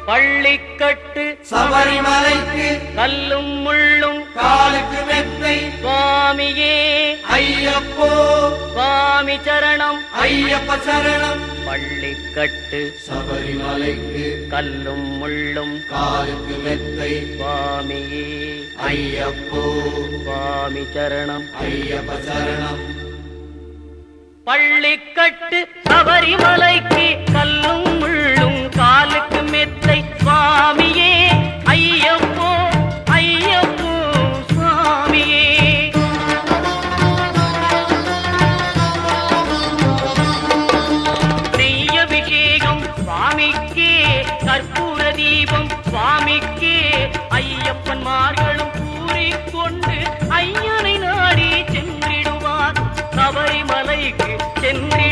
பள்ளிக்கட்டு சபரிமலைக்கு கல்லும் முள்ளும் காலுக்கு மெத்தை சுவாமியே ஐயப்போ சுவாமி சரணம் ஐயப்ப சரணம். பள்ளிக்கட்டு சபரிமலைக்கு கல்லும் முள்ளும் காலுக்கு மெத்தை சுவாமியே ஐயப்போ சுவாமி சரணம் ஐயப்ப சரணம். பள்ளிக்கட்டு சபரிமலைக்கு கல்லும் முள்ளும் காலுக்கு மெத்தை சுவாமியே ஐயப்போ ஐயப்போ சுவாமியே. நெய்யபிஷேகம் சுவாமிக்கே கற்பூர தீபம் சுவாமிக்கே ஐயப்பன்மார்களும் கூறிக்கொண்டு ஐயனை நாடி சென்றிடுவார் சபரிமலைக்கு சென்று